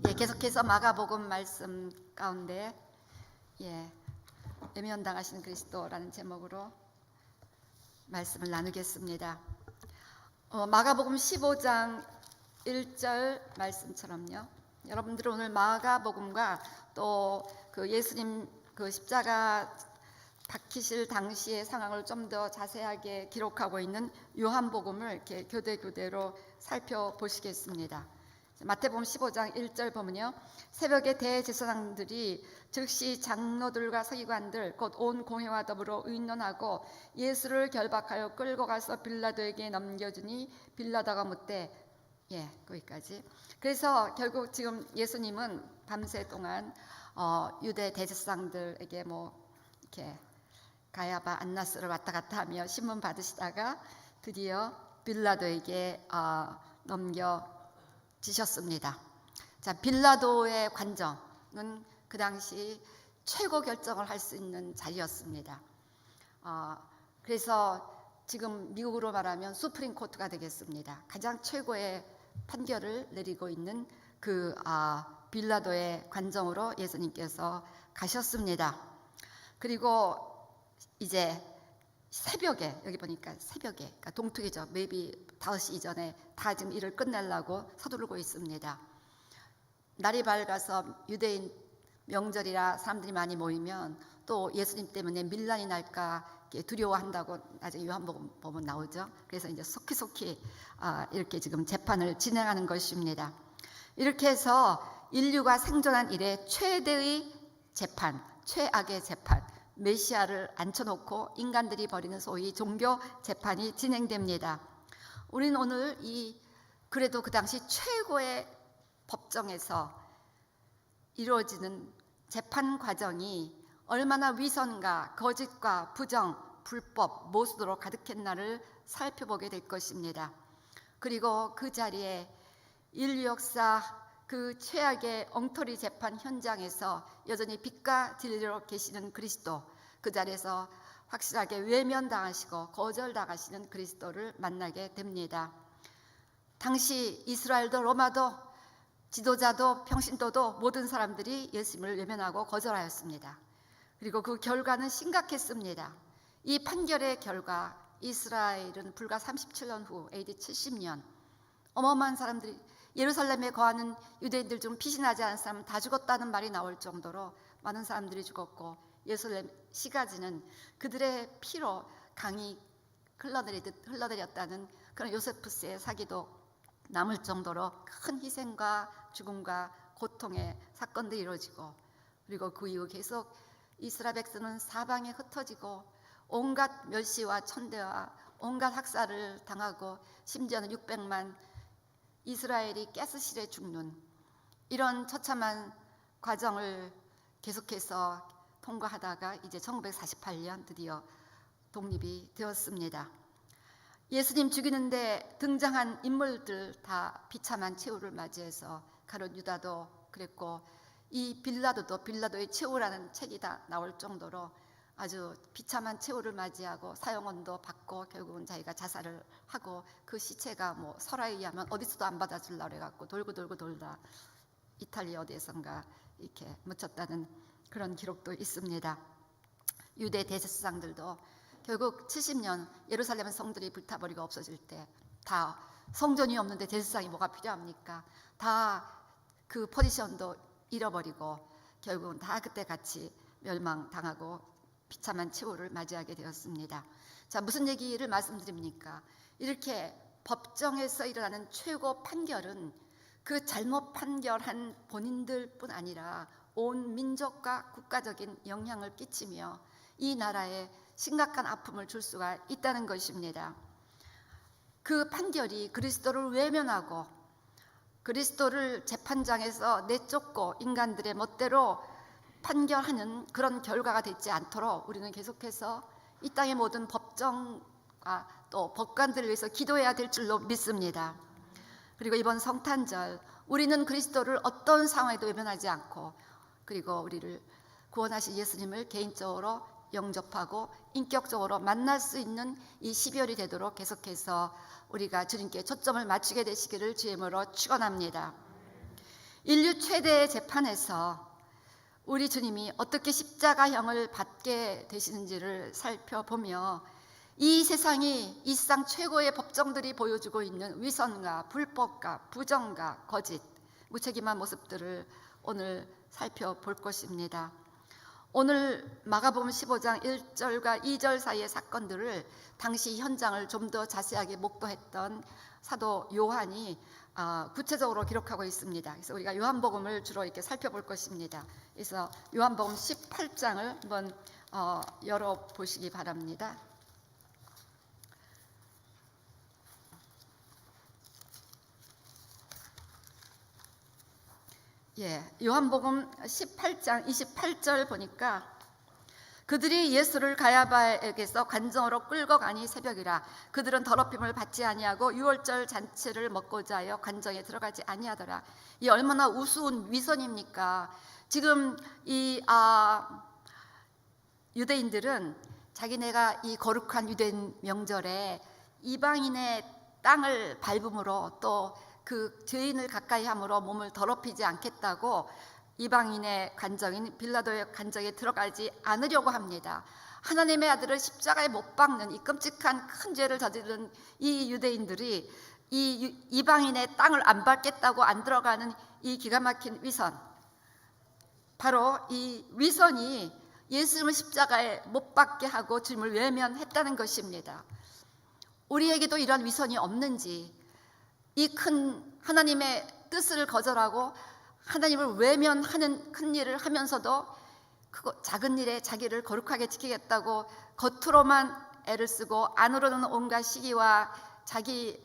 계속해서 마가복음 말씀 가운데 외면당하신 그리스도라는 제목으로 말씀을 나누겠습니다. 마가복음 15장 1절 말씀처럼요. 여러분들은 오늘 마가복음과 또 그 예수님 그 십자가 박히실 당시의 상황을 좀 더 자세하게 기록하고 있는 요한복음을 이렇게 교대로 살펴보시겠습니다. 마태복음 15장 1절 보면요, 새벽에 대제사장들이 즉시 장로들과 서기관들 곧 온 공회와 더불어 의논하고 예수를 결박하여 끌고 가서 빌라도에게 넘겨주니 빌라도가 묻되 거기까지. 그래서 결국 지금 예수님은 밤새 동안 유대 대제사장들에게 이렇게 가야바 안나스를 왔다 갔다 하며 신문 받으시다가 드디어 빌라도에게 넘겨지셨습니다. 자, 빌라도의 관정은 그 당시 최고 결정을 할 수 있는 자리였습니다. 그래서 지금 미국으로 말하면 수프림 코트가 되겠습니다. 가장 최고의 판결을 내리고 있는 그 빌라도의 관정으로 예수님께서 가셨습니다. 그리고 이제 새벽에, 여기 보니까 새벽에, 그러니까 동투기죠. maybe 5시 이전에 다 지금 일을 끝내려고 서두르고 있습니다. 날이 밝아서 유대인 명절이라 사람들이 많이 모이면 또 예수님 때문에 밀란이 날까 두려워한다고 나중에 요한복음 보면 나오죠. 그래서 이제 속히 이렇게 지금 재판을 진행하는 것입니다. 이렇게 해서 인류가 생존한 이래 최대의 재판, 최악의 재판, 메시아를 앉혀놓고 인간들이 벌이는 소위 종교 재판이 진행됩니다. 우리는 오늘 그래도 그 당시 최고의 법정에서 이루어지는 재판 과정이 얼마나 위선과 거짓과 부정, 불법, 모순으로 가득했나를 살펴보게 될 것입니다. 그리고 그 자리에 인류 역사 그 최악의 엉터리 재판 현장에서 여전히 빛과 진리로 계시는 그리스도, 그 자리에서 확실하게 외면당하시고 거절당하시는 그리스도를 만나게 됩니다. 당시 이스라엘도 로마도 지도자도 평신도도 모든 사람들이 예수님을 외면하고 거절하였습니다. 그리고 그 결과는 심각했습니다. 이 판결의 결과, 이스라엘은 불과 37년 후 AD 70년 어마어마한 사람들이, 예루살렘에 거하는 유대인들 중 피신하지 않은 사람 다 죽었다는 말이 나올 정도로 많은 사람들이 죽었고, 예루살렘 시가지는 그들의 피로 강이 흘러내렸다는 그런 요세푸스의 사기도 남을 정도로 큰 희생과 죽음과 고통의 사건들이 이루어지고, 그리고 그 이후 계속 이스라엘 백성은 사방에 흩어지고 온갖 멸시와 천대와 온갖 학살을 당하고, 심지어는 600만 이스라엘이 가스실에 죽는 이런 처참한 과정을 계속해서 통과하다가 이제 1948년 드디어 독립이 되었습니다. 예수님 죽이는데 등장한 인물들 다 비참한 최후를 맞이해서 가룟 유다도 그랬고, 이 빌라도의 최후라는 책이 다 나올 정도로 아주 비참한 최후를 맞이하고 사형원도 받고 결국은 자기가 자살을 하고, 그 시체가 설화에 의하면 어디서도 안 받아주려고 해갖고 돌고 돌다 이탈리아 어디에선가 이렇게 묻혔다는 그런 기록도 있습니다. 유대 대제사장들도 결국 70년 예루살렘 성들이 불타버리고 없어질 때, 다 성전이 없는데 대제사장이 뭐가 필요합니까? 다 그 포지션도 잃어버리고 결국은 다 그때 같이 멸망당하고 비참한 최후를 맞이하게 되었습니다. 자, 무슨 얘기를 말씀드립니까? 이렇게 법정에서 일어나는 최고 판결은 그 잘못 판결한 본인들뿐 아니라 온 민족과 국가적인 영향을 끼치며 이 나라에 심각한 아픔을 줄 수가 있다는 것입니다. 그 판결이 그리스도를 외면하고 그리스도를 재판장에서 내쫓고 인간들의 멋대로 판결하는 그런 결과가 되지 않도록 우리는 계속해서 이 땅의 모든 법정과 또 법관들을 위해서 기도해야 될 줄로 믿습니다. 그리고 이번 성탄절, 우리는 그리스도를 어떤 상황에도 외면하지 않고, 그리고 우리를 구원하신 예수님을 개인적으로 영접하고 인격적으로 만날 수 있는 이 12월이 되도록 계속해서 우리가 주님께 초점을 맞추게 되시기를 주의 이름으로 축원합니다. 인류 최대의 재판에서 우리 주님이 어떻게 십자가형을 받게 되시는지를 살펴보며 이 세상이 이 세상 최고의 법정들이 보여주고 있는 위선과 불법과 부정과 거짓, 무책임한 모습들을 오늘 살펴볼 것입니다. 오늘 마가복음 15장 1절과 2절 사이의 사건들을 당시 현장을 좀 더 자세하게 목도했던 사도 요한이 구체적으로 기록하고 있습니다. 그래서 우리가 요한복음을 주로 이렇게 살펴볼 것입니다. 그래서 요한복음 18장을 한번 열어보시기 바랍니다. 요한복음 18장 28절 보니까 그들이 예수를 가야바에게서 관정으로 끌고 가니 새벽이라. 그들은 더럽힘을 받지 아니하고 유월절 잔치를 먹고자 하여 관정에 들어가지 아니하더라. 이 얼마나 우스운 위선입니까? 지금 이 유대인들은 자기네가 이 거룩한 유대인 명절에 이방인의 땅을 밟음으로 또 그 죄인을 가까이 함으로 몸을 더럽히지 않겠다고 이방인의 관정인 빌라도의 관정에 들어가지 않으려고 합니다. 하나님의 아들을 십자가에 못 박는 이 끔찍한 큰 죄를 저지른 이 유대인들이 이 이방인의 땅을 안 밟겠다고 안 들어가는 이 기가 막힌 위선, 바로 이 위선이 예수님을 십자가에 못 박게 하고 주님을 외면했다는 것입니다. 우리에게도 이런 위선이 없는지, 이 큰 하나님의 뜻을 거절하고 하나님을 외면하는 큰 일을 하면서도 작은 일에 자기를 거룩하게 지키겠다고 겉으로만 애를 쓰고 안으로는 온갖 시기와 자기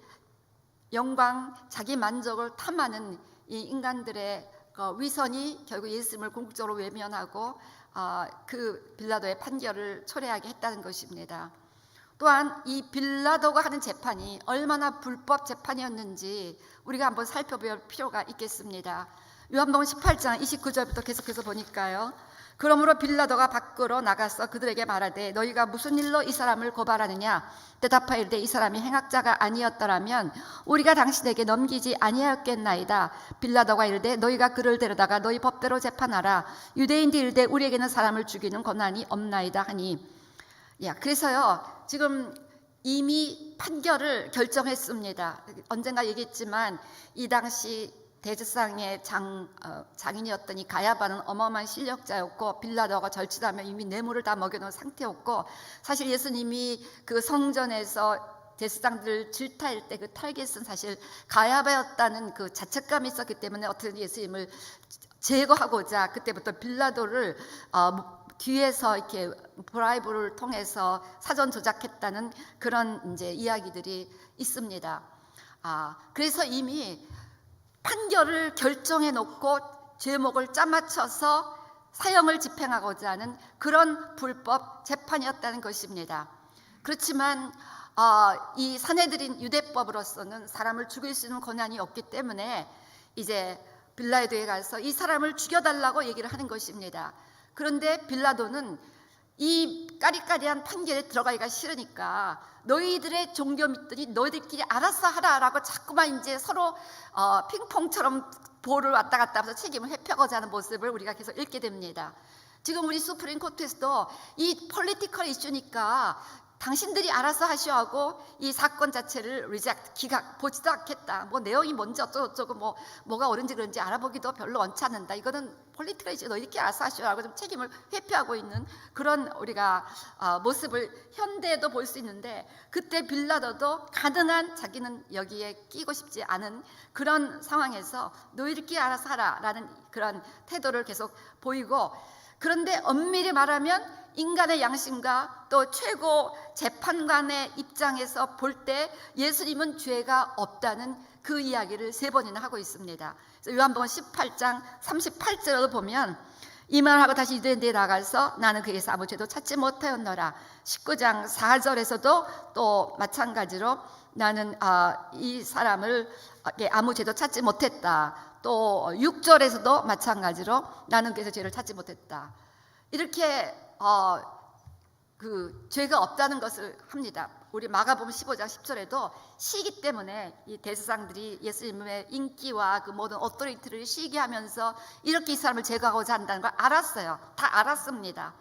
영광, 자기 만족을 탐하는 이 인간들의 위선이 결국 예수님을 궁극적으로 외면하고 그 빌라도의 판결을 초래하게 했다는 것입니다. 또한 이 빌라도가 하는 재판이 얼마나 불법 재판이었는지 우리가 한번 살펴볼 필요가 있겠습니다. 요한복음 18장 29절부터 계속해서 보니까요. 그러므로 빌라도가 밖으로 나가서 그들에게 말하되 너희가 무슨 일로 이 사람을 고발하느냐? 대답하이르되 이 사람이 행악자가 아니었더라면 우리가 당신에게 넘기지 아니하였겠나이다. 빌라도가 이르되 너희가 그를 데려다가 너희 법대로 재판하라. 유대인들이 이르되 우리에게는 사람을 죽이는 권한이 없나이다 하니. 그래서요, 지금 이미 판결을 결정했습니다. 언젠가 얘기했지만 이 당시 대제사장의 장인이었던 이 가야바는 어마어마한 실력자였고 빌라도가 절치하며 이미 뇌물을 다 먹여놓은 상태였고, 사실 예수님이 그 성전에서 대제사장들 질타할 때 그 타겟은 사실 가야바였다는 그 자책감이 있었기 때문에 어떻게든 예수님을 제거하고자 그때부터 빌라도를 뒤에서 이렇게 브라이브를 통해서 사전 조작했다는 그런 이제 이야기들이 있습니다. 그래서 이미 판결을 결정해 놓고 죄목을 짜맞춰서 사형을 집행하고자 하는 그런 불법 재판이었다는 것입니다. 그렇지만 이 사내들인 유대법으로서는 사람을 죽일 수 있는 권한이 없기 때문에 이제 빌라도에 가서 이 사람을 죽여달라고 얘기를 하는 것입니다. 그런데 빌라도는 이 까리까리한 판결에 들어가기가 싫으니까 너희들의 종교 믿더니 너희들끼리 알아서 하라라고 자꾸만 이제 서로 핑퐁처럼 볼을 왔다 갔다 하면서 책임을 회피하고자 하는 모습을 우리가 계속 읽게 됩니다. 지금 우리 수프림 코트에서도 이 폴리티컬 이슈니까 당신들이 알아서 하시오 하고 이 사건 자체를 리젝트, 기각, 보지도 않겠다. 뭐 내용이 뭔지 어쩌고 뭐가 옳은지 그런지 알아보기도 별로 원치 않는다. 이거는 폴리티컬 이슈 너희들끼리 알아서 하시오 하고 좀 책임을 회피하고 있는 그런 우리가 모습을 현대에도 볼 수 있는데, 그때 빌라도도 가능한 자기는 여기에 끼고 싶지 않은 그런 상황에서 너희들끼리 알아서 하라라는 그런 태도를 계속 보이고, 그런데 엄밀히 말하면 인간의 양심과 또 최고 재판관의 입장에서 볼 때 예수님은 죄가 없다는 그 이야기를 3번이나 하고 있습니다. 요한복음 18장 38절을 보면 이 말을 하고 다시 유대인들에 나가서 나는 그에게서 아무 죄도 찾지 못하였노라. 19장 4절에서도 또 마찬가지로 나는 이 사람을 아무 죄도 찾지 못했다. 또 6절에서도 마찬가지로 나는 그에서 죄를 찾지 못했다. 이렇게 그 죄가 없다는 것을 합니다. 우리 마가복음 15장 10절에도 시기 때문에 이 대제사장들이 예수님의 인기와 그 모든 오토리티를 시기하면서 이렇게 이 사람을 제거하고자 한다는 걸 알았어요. 다 알았습니다.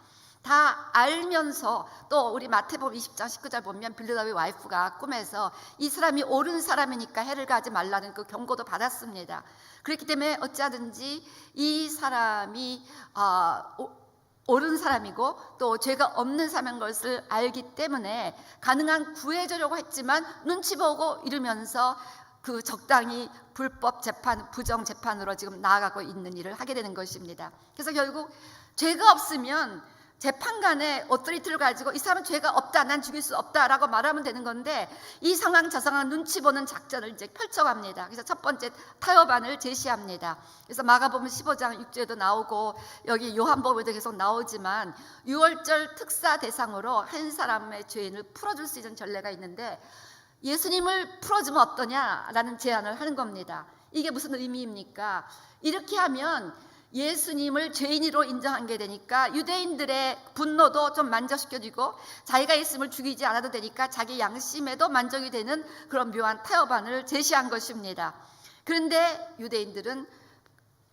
다 알면서 또 우리 마태복음 20장 19절 보면 빌라도의 와이프가 꿈에서 이 사람이 옳은 사람이니까 해를 가지 말라는 그 경고도 받았습니다. 그렇기 때문에 어찌하든지 이 사람이 옳은 사람이고 또 죄가 없는 사람인 것을 알기 때문에 가능한 구해주려고 했지만 눈치 보고 이러면서 그 적당히 불법 재판, 부정 재판으로 지금 나아가고 있는 일을 하게 되는 것입니다. 그래서 결국 죄가 없으면 재판관의 오토리티를 가지고 이 사람은 죄가 없다, 난 죽일 수 없다라고 말하면 되는 건데 이 상황 저 상황 눈치 보는 작전을 이제 펼쳐갑니다. 그래서 첫 번째 타협안을 제시합니다. 그래서 마가복음 15장 6절에도 나오고 여기 요한복음에도 계속 나오지만 6월절 특사 대상으로 한 사람의 죄인을 풀어줄 수 있는 전례가 있는데 예수님을 풀어주면 어떠냐라는 제안을 하는 겁니다. 이게 무슨 의미입니까? 이렇게 하면 예수님을 죄인으로 인정하게 되니까 유대인들의 분노도 좀 만족시켜지고 자기가 예수님을 죽이지 않아도 되니까 자기 양심에도 만족이 되는 그런 묘한 타협안을 제시한 것입니다. 그런데 유대인들은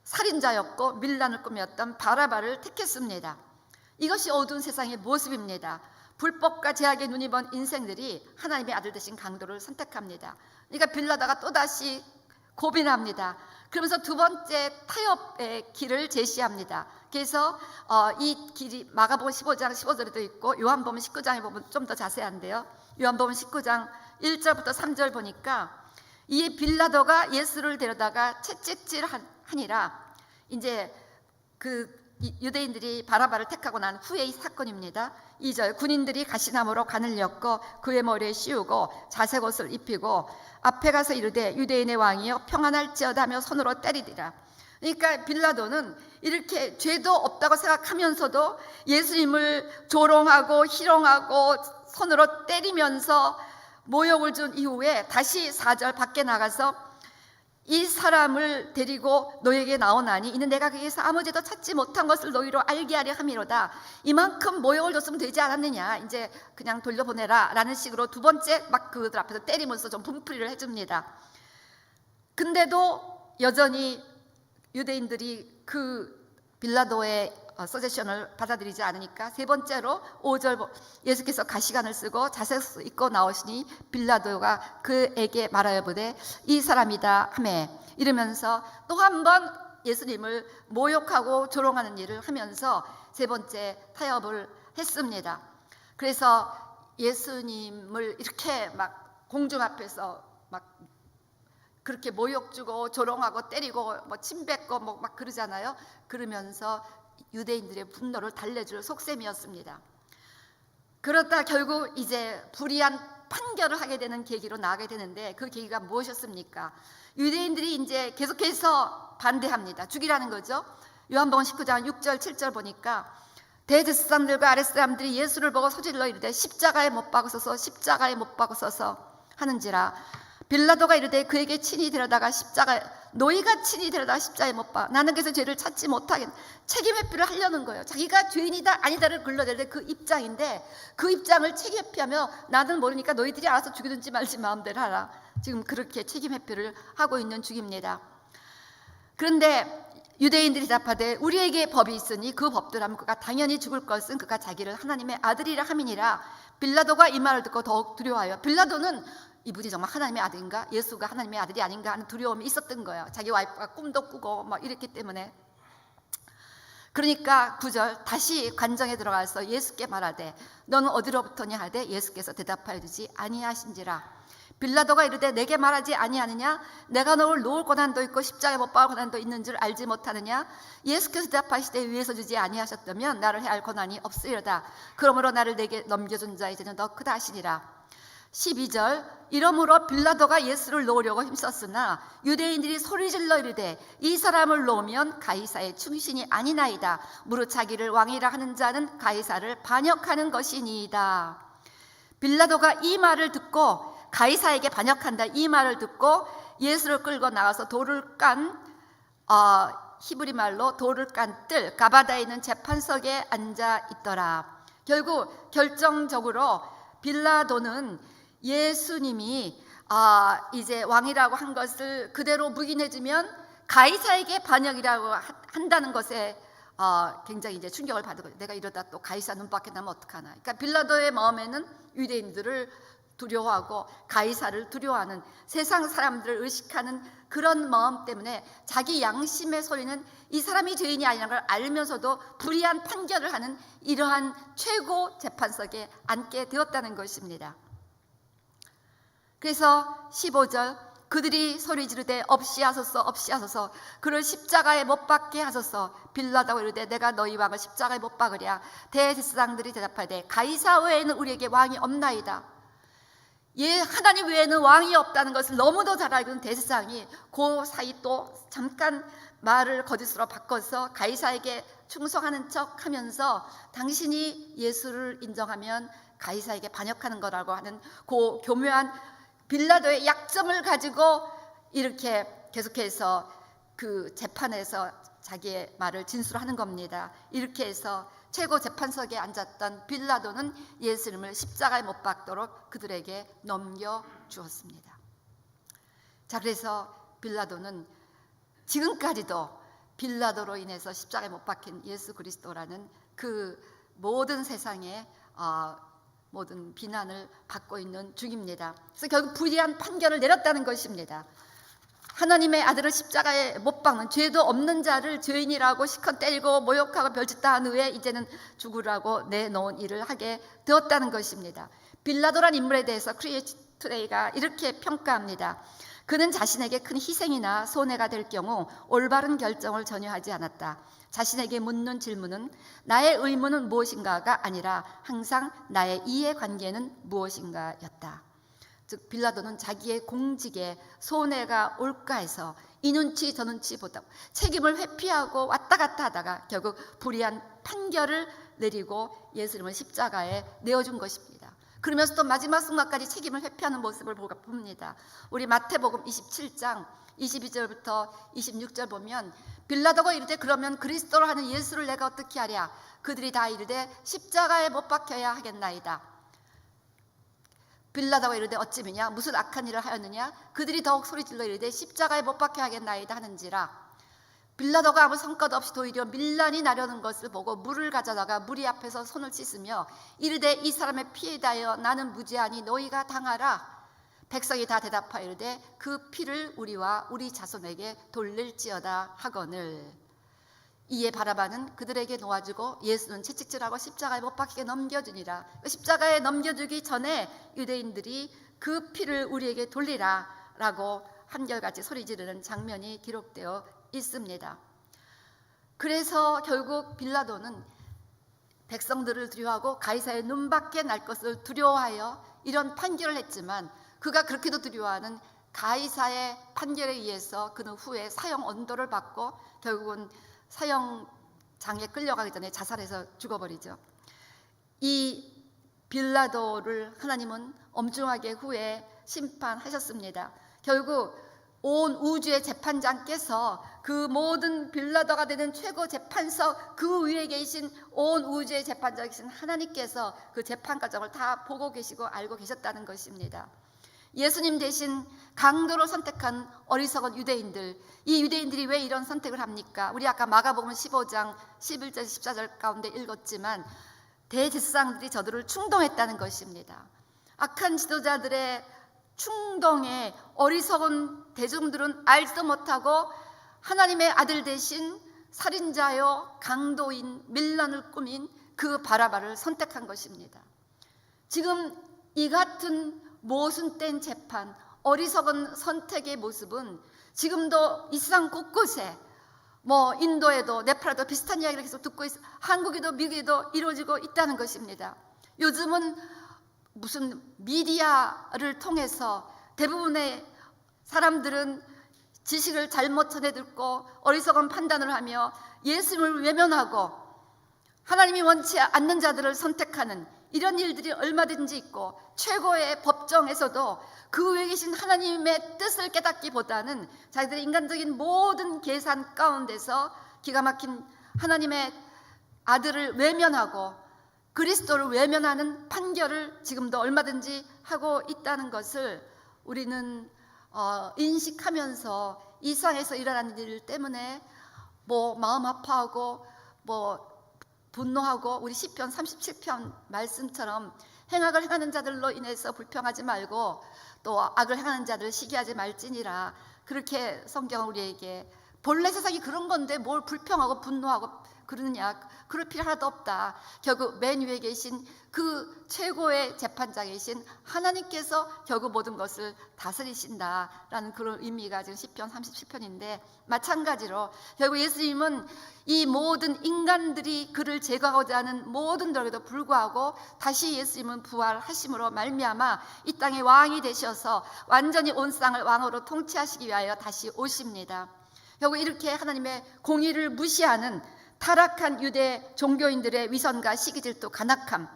살인자였고 밀란을 꾸몄던 바라바를 택했습니다. 이것이 어두운 세상의 모습입니다. 불법과 제약에 눈이 먼 인생들이 하나님의 아들 되신 강도를 선택합니다. 그러니까 빌라도가 또다시 고민합니다. 그러면서 두 번째 타협의 길을 제시합니다. 그래서 이 길이 마가복음 15장 15절에도 있고 요한복음 19장에 보면 좀 더 자세한데요. 요한복음 19장 1절부터 3절 보니까 이 빌라도가 예수를 데려다가 채찍질하니라. 이제 그 유대인들이 바라바를 택하고 난 후의 사건입니다. 2절 군인들이 가시나무로 관을 엮고 그의 머리에 씌우고 자색 옷을 입히고 앞에 가서 이르되 유대인의 왕이여 평안할지어다 하며 손으로 때리리라. 그러니까 빌라도는 이렇게 죄도 없다고 생각하면서도 예수님을 조롱하고 희롱하고 손으로 때리면서 모욕을 준 이후에 다시 4절 밖에 나가서 이 사람을 데리고 너에게 나오나니 이는 내가 거기에서 아무 죄도 찾지 못한 것을 너희로 알게 하려 함이로다. 이만큼 모욕을 줬으면 되지 않았느냐, 이제 그냥 돌려보내라 라는 식으로 두 번째 막 그들 앞에서 때리면서 좀 분풀이를 해줍니다. 근데도 여전히 유대인들이 그 빌라도의 서제션을 받아들이지 않으니까 세 번째로 5절 예수께서 가시관을 쓰고 자색 입고 나오시니 빌라도가 그에게 말하여 보되 이 사람이다 하매 이러면서 또 한 번 예수님을 모욕하고 조롱하는 일을 하면서 세 번째 타협을 했습니다. 그래서 예수님을 이렇게 막 공중 앞에서 막 그렇게 모욕 주고 조롱하고 때리고 뭐 침뱉고 뭐 막 그러잖아요. 그러면서 유대인들의 분노를 달래줄 속셈이었습니다. 그러다 결국 이제 불의한 판결을 하게 되는 계기로 나가게 되는데 그 계기가 무엇이었습니까? 유대인들이 이제 계속해서 반대합니다. 죽이라는 거죠. 요한복음 19장 6절 7절 보니까 대제사장들과 아랫사람들이 예수를 보고 소질러 이르되 십자가에 못 박으소서 십자가에 못 박으소서 하는지라. 빌라도가 이르되 그에게 친히 데려다가 너희가 친히 데려다가 십자가에 못 박아 나는 그래서 죄를 찾지 못하겠. 책임 회피를 하려는 거예요. 자기가 죄인이다 아니다를 걸러낼 그 입장인데 그 입장을 책임 회피하며 나는 모르니까 너희들이 알아서 죽이든지 말지 마음대로 하라. 지금 그렇게 책임 회피를 하고 있는 중입니다. 그런데 유대인들이 답하되 우리에게 법이 있으니 그 법대로 하면 그가 당연히 죽을 것은 그가 자기를 하나님의 아들이라 함이니라. 빌라도가 이 말을 듣고 더욱 두려워하여 빌라도는 이분이 정말 하나님의 아들인가? 예수가 하나님의 아들이 아닌가 하는 두려움이 있었던 거예요. 자기 와이프가 꿈도 꾸고 막 이랬기 때문에. 그러니까 9절 다시 관정에 들어가서 예수께 말하되 너는 어디로부터냐 하되 예수께서 대답하여 주지 아니하신지라. 빌라도가 이르되 내게 말하지 아니하느냐? 내가 너를 놓을 고난도 있고 십자가에 못 박을 고난도 있는 줄 알지 못하느냐? 예수께서 대답하시되 위에서 주지 아니하셨다면 나를 해할 고난이 없으리로다. 그러므로 나를 내게 넘겨준 자의 죄는 더 크다 하시니라. 12절 이러므로 빌라도가 예수를 놓으려고 힘썼으나 유대인들이 소리질러 이르되 이 사람을 놓으면 가이사의 충신이 아니나이다. 무릇 자기를 왕이라 하는 자는 가이사를 반역하는 것이니이다. 빌라도가 이 말을 듣고 가이사에게 반역한다 이 말을 듣고 예수를 끌고 나가서 돌을 깐 히브리 말로 돌을 깐 뜰 가바다에 있는 재판석에 앉아 있더라. 결국 결정적으로 빌라도는 예수님이 이제 왕이라고 한 것을 그대로 묵인해주면 가이사에게 반역이라고 한다는 것에 굉장히 이제 충격을 받은 거예요. 내가 이러다 또 가이사 눈밖에 나면 어떡하나. 그러니까 빌라도의 마음에는 유대인들을 두려워하고 가이사를 두려워하는, 세상 사람들을 의식하는 그런 마음 때문에 자기 양심의 소리는 이 사람이 죄인이 아니라는 걸 알면서도 불의한 판결을 하는 이러한 최고 재판석에 앉게 되었다는 것입니다. 그래서 15절, 그들이 소리 지르되 없이 하소서 없이 하소서, 그를 십자가에 못 박게 하소서. 빌라도가 이르되 내가 너희 왕을 십자가에 못 박으랴. 대제사장들이 대답하되 가이사 외에는 우리에게 왕이 없나이다. 하나님 외에는 왕이 없다는 것을 너무도 잘 알고 있는 대제사장이 그 사이 또 잠깐 말을 거짓으로 바꿔서 가이사에게 충성하는 척 하면서 당신이 예수를 인정하면 가이사에게 반역하는 거라고 하는 그 교묘한 빌라도의 약점을 가지고 이렇게 계속해서 그 재판에서 자기의 말을 진술하는 겁니다. 이렇게 해서 최고 재판석에 앉았던 빌라도는 예수님을 십자가에 못 박도록 그들에게 넘겨주었습니다. 자, 그래서 빌라도는 지금까지도 빌라도로 인해서 십자가에 못 박힌 예수 그리스도라는 그 모든 세상의 모든 비난을 받고 있는 중입니다. 그래서 결국 불의한 판결을 내렸다는 것입니다. 하나님의 아들을 십자가에 못 박는, 죄도 없는 자를 죄인이라고 시컷 때리고 모욕하고 별짓다 한 후에 이제는 죽으라고 내놓은 일을 하게 되었다는 것입니다. 빌라도란 인물에 대해서 크리에이티 투데이가 이렇게 평가합니다. 그는 자신에게 큰 희생이나 손해가 될 경우 올바른 결정을 전혀 하지 않았다. 자신에게 묻는 질문은 나의 의무는 무엇인가가 아니라 항상 나의 이해관계는 무엇인가였다. 즉 빌라도는 자기의 공직에 손해가 올까 해서 이 눈치 저 눈치 보다 책임을 회피하고 왔다 갔다 하다가 결국 불의한 판결을 내리고 예수님을 십자가에 내어준 것입니다. 그러면서 또 마지막 순간까지 책임을 회피하는 모습을 봅니다. 우리 마태복음 27장 22절부터 26절 보면 빌라도가 이르되 그러면 그리스도로 하는 예수를 내가 어떻게 하랴. 그들이 다 이르되 십자가에 못 박혀야 하겠나이다. 빌라도가 이르되 어찌미냐 무슨 악한 일을 하였느냐. 그들이 더욱 소리질러 이르되 십자가에 못 박혀야 하겠나이다 하는지라. 빌라도가 아무 성과도 없이 도리어 밀란이 나려는 것을 보고 물을 가져다가 무리 앞에서 손을 씻으며 이르되 이 사람의 피에 대하여 나는 무죄하니 너희가 당하라. 백성이 다 대답하여 이르되 그 피를 우리와 우리 자손에게 돌릴지어다 하거늘. 이에 바라바는 그들에게 놓아주고 예수는 채찍질하고 십자가에 못 박히게 넘겨주니라. 십자가에 넘겨주기 전에 유대인들이 그 피를 우리에게 돌리라 라고 한결같이 소리 지르는 장면이 기록되어 있습니다. 그래서 결국 빌라도는 백성들을 두려워하고 가이사의 눈밖에 날 것을 두려워하여 이런 판결을 했지만 그가 그렇게도 두려워하는 가이사의 판결에 의해서 그는 후에 사형 언도를 받고 결국은 사형장에 끌려가기 전에 자살해서 죽어버리죠. 이 빌라도를 하나님은 엄중하게 후에 심판하셨습니다. 결국 온 우주의 재판장께서 그 모든 빌라도가 되는 최고 재판석 그 위에 계신 온 우주의 재판장이신 하나님께서 그 재판 과정을 다 보고 계시고 알고 계셨다는 것입니다. 예수님 대신 강도로 선택한 어리석은 유대인들, 이 유대인들이 왜 이런 선택을 합니까? 우리 아까 마가복음 15장 11절 14절 가운데 읽었지만 대제사장들이 저들을 충동했다는 것입니다. 악한 지도자들의 충동에 어리석은 대중들은 알지도 못하고 하나님의 아들 대신 살인자요 강도인 밀란을 꾸민 그 바라바를 선택한 것입니다. 지금 이 같은 모순된 재판, 어리석은 선택의 모습은 지금도 이 세상 곳곳에 인도에도 네팔에도 비슷한 이야기를 계속 듣고 있어. 한국에도 미국에도 이루어지고 있다는 것입니다. 요즘은 무슨 미디어를 통해서 대부분의 사람들은 지식을 잘못 전해 듣고 어리석은 판단을 하며 예수님을 외면하고 하나님이 원치 않는 자들을 선택하는 이런 일들이 얼마든지 있고 최고의 법정에서도 그 위에 계신 하나님의 뜻을 깨닫기보다는 자기들의 인간적인 모든 계산 가운데서 기가 막힌 하나님의 아들을 외면하고 그리스도를 외면하는 판결을 지금도 얼마든지 하고 있다는 것을 우리는 인식하면서 이 세상에서 일어나는 일 때문에 마음 아파하고 분노하고, 우리 시편 37편 말씀처럼 행악을 행하는 자들로 인해서 불평하지 말고 또 악을 행하는 자들을 시기하지 말지니라, 그렇게 성경은 우리에게, 본래 세상이 그런 건데 뭘 불평하고 분노하고 그러느냐, 그럴 필요 하나도 없다. 결국 맨 위에 계신 그 최고의 재판장이신 하나님께서 결국 모든 것을 다스리신다라는 그런 의미가 지금 시편 37편인데, 마찬가지로 결국 예수님은 이 모든 인간들이 그를 제거하고자 하는 모든 노력에도 불구하고 다시 예수님은 부활하심으로 말미암아 이 땅의 왕이 되셔서 완전히 온 땅을 왕으로 통치하시기 위하여 다시 오십니다. 결국 이렇게 하나님의 공의를 무시하는 타락한 유대 종교인들의 위선과 시기질투, 간악함,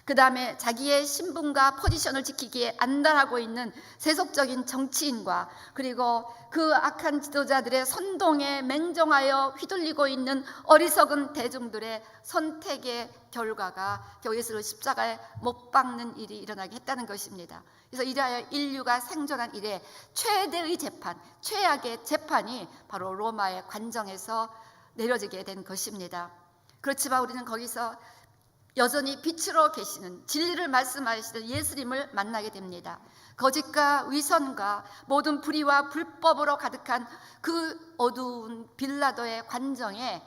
그 다음에 자기의 신분과 포지션을 지키기에 안달하고 있는 세속적인 정치인과, 그리고 그 악한 지도자들의 선동에 맹종하여 휘둘리고 있는 어리석은 대중들의 선택의 결과가 결국 예수를 십자가에 못 박는 일이 일어나게 했다는 것입니다. 그래서 이래하여 인류가 생존한 이래 최대의 재판, 최악의 재판이 바로 로마의 관정에서 내려지게 된 것입니다. 그렇지만 우리는 거기서 여전히 빛으로 계시는, 진리를 말씀하시는 예수님을 만나게 됩니다. 거짓과 위선과 모든 불의와 불법으로 가득한 그 어두운 빌라도의 관정에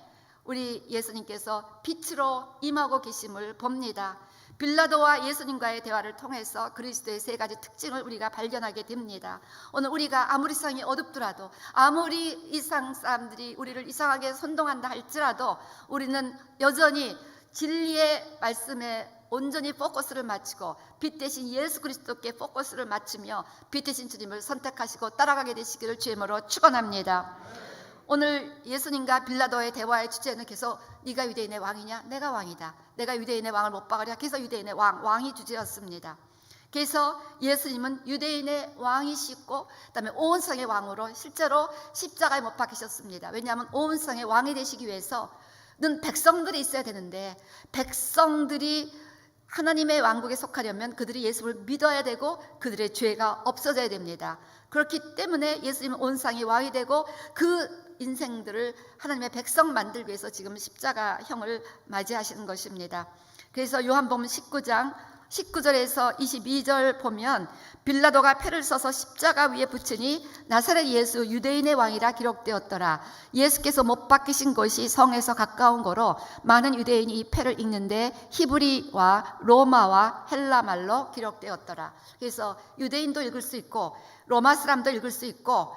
우리 예수님께서 빛으로 임하고 계심을 봅니다. 빌라도와 예수님과의 대화를 통해서 그리스도의 세 가지 특징을 우리가 발견하게 됩니다. 오늘 우리가 아무리 세상이 어둡더라도, 아무리 이상 사람들이 우리를 이상하게 선동한다 할지라도 우리는 여전히 진리의 말씀에 온전히 포커스를 맞추고 빛 대신 예수 그리스도께 포커스를 맞추며 빛 대신 주님을 선택하시고 따라가게 되시기를 주의 이름으로 축원합니다. 오늘 예수님과 빌라도의 대화의 주제는 계속 네가 유대인의 왕이냐? 내가 왕이다. 내가 유대인의 왕을 못 박으랴. 그래서 유대인의 왕이 주제였습니다. 그래서 예수님은 유대인의 왕이시고 그다음에 온 성의 왕으로 실제로 십자가에 못 박히셨습니다. 왜냐하면 온 성의 왕이 되시기 위해서는 백성들이 있어야 되는데, 백성들이 하나님의 왕국에 속하려면 그들이 예수를 믿어야 되고 그들의 죄가 없어져야 됩니다. 그렇기 때문에 예수님은 온 성의 왕이 되고 그 인생들을 하나님의 백성 만들기 위해서 지금 십자가형을 맞이하시는 것입니다. 그래서 요한복음 19장 19절에서 22절 보면 빌라도가 패를 써서 십자가 위에 붙이니 나사렛 예수 유대인의 왕이라 기록되었더라. 예수께서 못 박히신 곳이 성에서 가까운 거로 많은 유대인이 이 패를 읽는데 히브리와 로마와 헬라 말로 기록되었더라. 그래서 유대인도 읽을 수 있고 로마 사람도 읽을 수 있고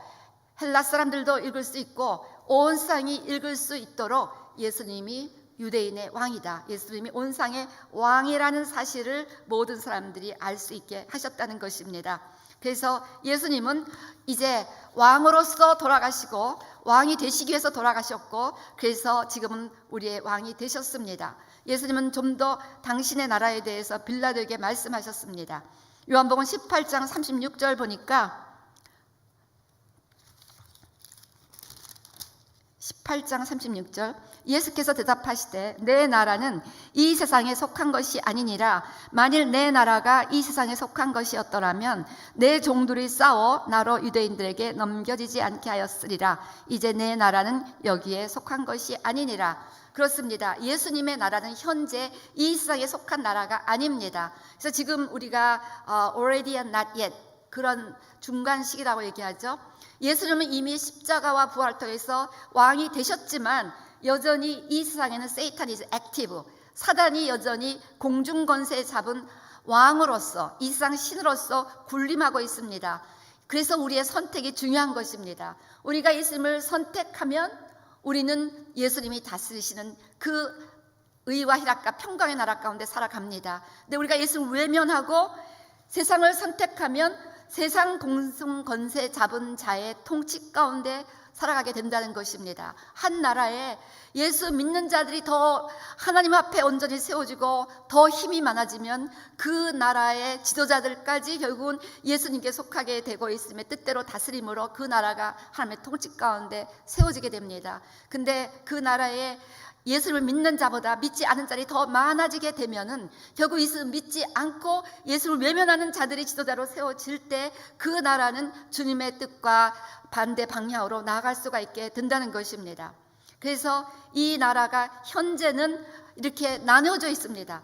헬라 사람들도 읽을 수 있고 온 땅이 읽을 수 있도록 예수님이 유대인의 왕이다, 예수님이 온 상의 왕이라는 사실을 모든 사람들이 알 수 있게 하셨다는 것입니다. 그래서 예수님은 이제 왕으로서 돌아가시고 왕이 되시기 위해서 돌아가셨고, 그래서 지금은 우리의 왕이 되셨습니다. 예수님은 좀 더 당신의 나라에 대해서 빌라도에게 말씀하셨습니다. 요한복음 18장 36절 보니까 18장 36절 예수께서 대답하시되 내 나라는 이 세상에 속한 것이 아니니라. 만일 내 나라가 이 세상에 속한 것이었더라면 내 종들이 싸워 나로 유대인들에게 넘겨지지 않게 하였으리라. 이제 내 나라는 여기에 속한 것이 아니니라. 그렇습니다. 예수님의 나라는 현재 이 세상에 속한 나라가 아닙니다. 그래서 지금 우리가 already and not yet 그런 중간 시기라고 얘기하죠. 예수님은 이미 십자가와 부활을 통해서 왕이 되셨지만 여전히 이 세상에는 세이탄이 액티브, 사단이 여전히 공중권세 잡은 왕으로서, 이 세상 신으로서 군림하고 있습니다. 그래서 우리의 선택이 중요한 것입니다. 우리가 예수님을 선택하면 우리는 예수님이 다스리시는 그 의와 희락과 평강의 나라 가운데 살아갑니다. 근데 우리가 예수님을 외면하고 세상을 선택하면 세상 공중권세 잡은 자의 통치 가운데 살아가게 된다는 것입니다. 한 나라에 예수 믿는 자들이 더 하나님 앞에 온전히 세워지고 더 힘이 많아지면 그 나라의 지도자들까지 결국은 예수님께 속하게 되고 있음에 뜻대로 다스림으로 그 나라가 하나님의 통치 가운데 세워지게 됩니다. 근데 그 나라에 예수를 믿는 자보다 믿지 않은 자들이 더 많아지게 되면은 결국 예수를 믿지 않고 예수를 외면하는 자들이 지도자로 세워질 때 그 나라는 주님의 뜻과 반대 방향으로 나아갈 수가 있게 된다는 것입니다. 그래서 이 나라가 현재는 이렇게 나누어져 있습니다.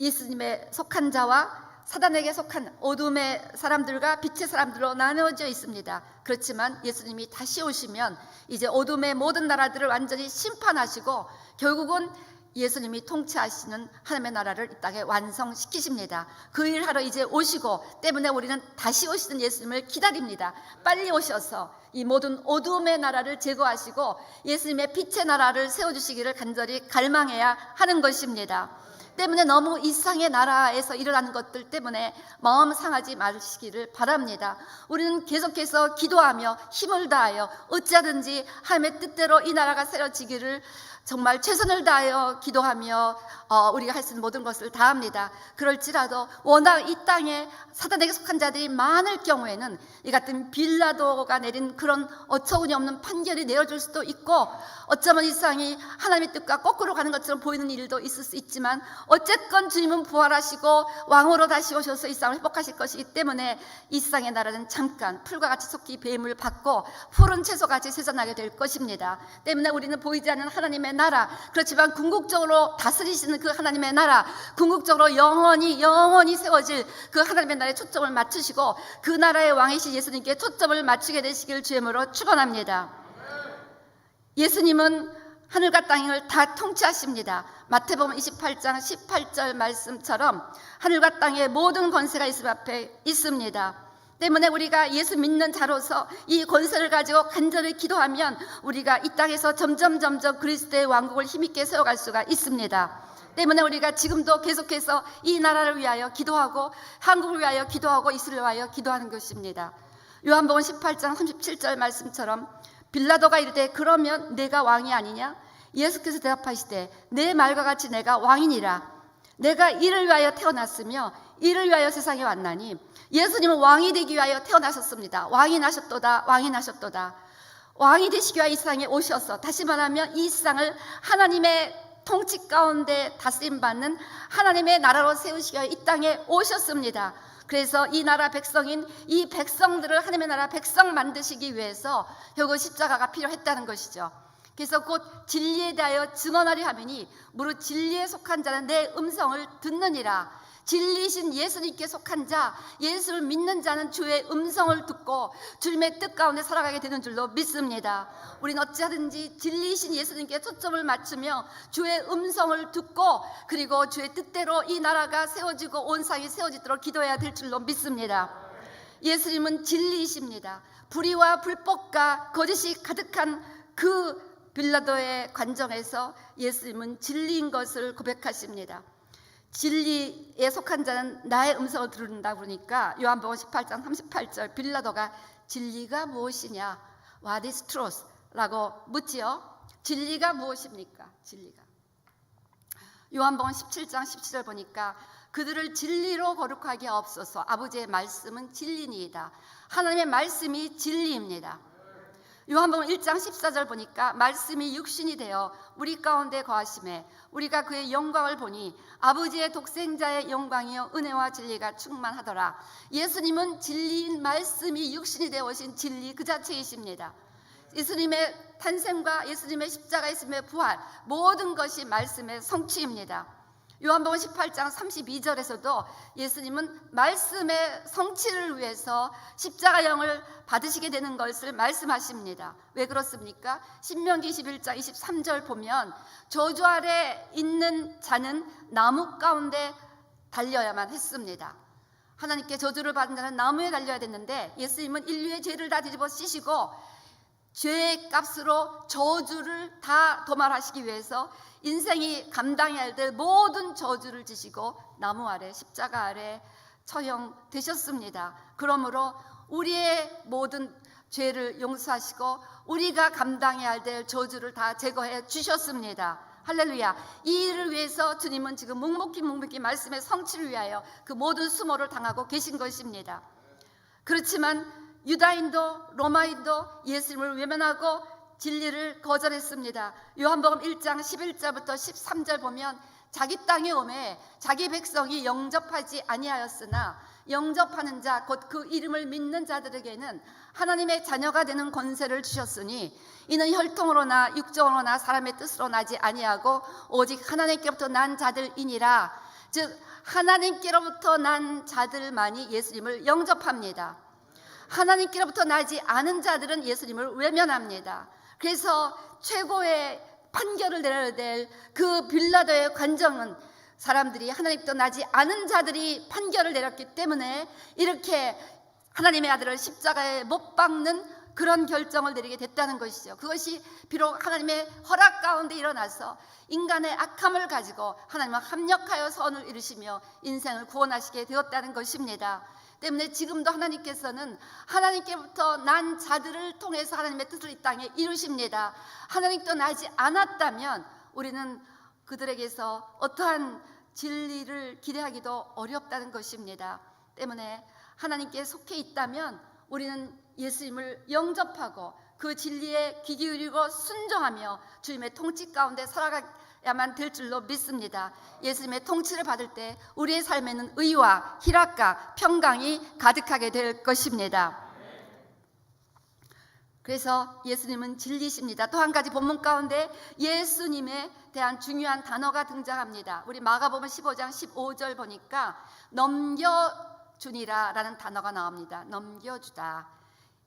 예수님에 속한 자와 사단에게 속한 어둠의 사람들과 빛의 사람들로 나누어져 있습니다. 그렇지만 예수님이 다시 오시면 이제 어둠의 모든 나라들을 완전히 심판하시고 결국은 예수님이 통치하시는 하나님의 나라를 이 땅에 완성시키십니다. 그 일하러 이제 오시고 때문에 우리는 다시 오시는 예수님을 기다립니다. 빨리 오셔서 이 모든 어둠의 나라를 제거하시고 예수님의 빛의 나라를 세워주시기를 간절히 갈망해야 하는 것입니다. 때문에 너무 이상의 나라에서 일어나는 것들 때문에 마음 상하지 마시기를 바랍니다. 우리는 계속해서 기도하며 힘을 다하여 어찌하든지 하나님의 뜻대로 이 나라가 세워지기를 정말 최선을 다하여 기도하며 우리가 할 수 있는 모든 것을 다합니다. 그럴지라도 워낙 이 땅에 사단에게 속한 자들이 많을 경우에는 이 같은 빌라도가 내린 그런 어처구니 없는 판결이 내려질 수도 있고 어쩌면 이 세상이 하나님의 뜻과 거꾸로 가는 것처럼 보이는 일도 있을 수 있지만 어쨌건 주님은 부활하시고 왕으로 다시 오셔서 이 세상을 회복하실 것이기 때문에 이 세상의 나라는 잠깐 풀과 같이 속히 배임을 받고 푸른 채소같이 쇠잔하게 될 것입니다. 때문에 우리는 보이지 않는 하나님의 나라, 그렇지만 궁극적으로 다스리시는 그 하나님의 나라, 궁극적으로 영원히 세워질 그 하나님의 나라에 초점을 맞추시고 그 나라의 왕이신 예수님께 초점을 맞추게 되시길 주님으로 축원합니다. 예수님은 하늘과 땅을 다 통치하십니다. 마태복음 28장 18절 말씀처럼 하늘과 땅의 모든 권세가 예수 앞에 있습니다. 때문에 우리가 예수 믿는 자로서 이 권세를 가지고 간절히 기도하면 우리가 이 땅에서 점점 그리스도의 왕국을 힘있게 세워갈 수가 있습니다. 때문에 우리가 지금도 계속해서 이 나라를 위하여 기도하고 한국을 위하여 기도하고 이스라엘을 위하여 기도하는 것입니다. 요한복음 18장 37절 말씀처럼 빌라도가 이르되 그러면 내가 왕이 아니냐? 예수께서 대답하시되 내 말과 같이 내가 왕이니라. 내가 이를 위하여 태어났으며 이를 위하여 세상에 왔나니 예수님은 왕이 되기 위하여 태어나셨습니다. 왕이 나셨도다. 왕이 되시기 위하여 이 세상에 오셔서 다시 말하면 이 세상을 하나님의 통치 가운데 다스림받는 하나님의 나라로 세우시기 위하여 이 땅에 오셨습니다. 그래서 이 나라 백성인 이 백성들을 하나님의 나라 백성 만드시기 위해서 결국 십자가가 필요했다는 것이죠. 그래서 곧 진리에 대하여 증언하려 하매니 무릇 진리에 속한 자는 내 음성을 듣느니라. 진리신 예수님께 속한 자, 예수를 믿는 자는 주의 음성을 듣고 주님의 뜻 가운데 살아가게 되는 줄로 믿습니다. 우리는 어찌하든지 진리신 예수님께 초점을 맞추며 주의 음성을 듣고 그리고 주의 뜻대로 이 나라가 세워지고 온 세상이 세워지도록 기도해야 될 줄로 믿습니다. 예수님은 진리이십니다. 불의와 불법과 거짓이 가득한 그 빌라도의 관정에서 예수님은 진리인 것을 고백하십니다. 진리에 속한 자는 나의 음성을 들은다 그러니까 요한복음 18장 38절 빌라도가 진리가 무엇이냐? What is truth? 라고 묻지요. 진리가 무엇입니까? 진리가. 요한복음 17장 17절 보니까 그들을 진리로 거룩하게 하옵소서. 아버지의 말씀은 진리니이다. 하나님의 말씀이 진리입니다. 요한복음 1장 14절 보니까 말씀이 육신이 되어 우리 가운데 거하심에 우리가 그의 영광을 보니 아버지의 독생자의 영광이요 은혜와 진리가 충만하더라. 예수님은 진리인 말씀이 육신이 되어 오신 진리 그 자체이십니다. 예수님의 탄생과 예수님의 십자가 예수님의 부활 모든 것이 말씀의 성취입니다. 요한복음 18장 32절에서도 예수님은 말씀의 성취를 위해서 십자가형을 받으시게 되는 것을 말씀하십니다. 왜 그렇습니까? 신명기 21장 23절 보면 저주 아래 있는 자는 나무 가운데 달려야만 했습니다. 하나님께 저주를 받은 자는 나무에 달려야 됐는데 예수님은 인류의 죄를 다 뒤집어 씌시고 죄의 값으로 저주를 다 도말하시기 위해서 인생이 감당해야 될 모든 저주를 지시고 나무 아래 십자가 아래 처형되셨습니다. 그러므로 우리의 모든 죄를 용서하시고 우리가 감당해야 될 저주를 다 제거해 주셨습니다. 할렐루야. 이 일을 위해서 주님은 지금 묵묵히 말씀의 성취를 위하여 그 모든 수모를 당하고 계신 것입니다. 그렇지만 유다인도 로마인도 예수님을 외면하고 진리를 거절했습니다. 요한복음 1장 11절부터 13절 보면 자기 땅에 오매 자기 백성이 영접하지 아니하였으나 영접하는 자 곧 그 이름을 믿는 자들에게는 하나님의 자녀가 되는 권세를 주셨으니 이는 혈통으로나 육정으로나 사람의 뜻으로 나지 아니하고 오직 하나님께로부터 난 자들이니라. 즉 하나님께로부터 난 자들만이 예수님을 영접합니다. 하나님께로부터 나지 않은 자들은 예수님을 외면합니다. 그래서 최고의 판결을 내려야 될 그 빌라도의 관정은 사람들이 하나님께로부터 나지 않은 자들이 판결을 내렸기 때문에 이렇게 하나님의 아들을 십자가에 못 박는 그런 결정을 내리게 됐다는 것이죠. 그것이 비록 하나님의 허락 가운데 일어나서 인간의 악함을 가지고 하나님과 합력하여 선을 이루시며 인생을 구원하시게 되었다는 것입니다. 때문에 지금도 하나님께서는 하나님께부터 난 자들을 통해서 하나님의 뜻을 이 땅에 이루십니다. 하나님께부터 나지 않았다면 우리는 그들에게서 어떠한 진리를 기대하기도 어렵다는 것입니다. 때문에 하나님께 속해 있다면 우리는 예수님을 영접하고 그 진리에 귀 기울이고 순종하며 주님의 통치 가운데 살아가야만 될 줄로 믿습니다. 예수님의 통치를 받을 때 우리의 삶에는 의와 희락과 평강이 가득하게 될 것입니다. 그래서 예수님은 진리십니다. 또 한 가지 본문 가운데 예수님에 대한 중요한 단어가 등장합니다. 우리 마가복음 15장 15절 보니까 넘겨주니라 라는 단어가 나옵니다. 넘겨주다.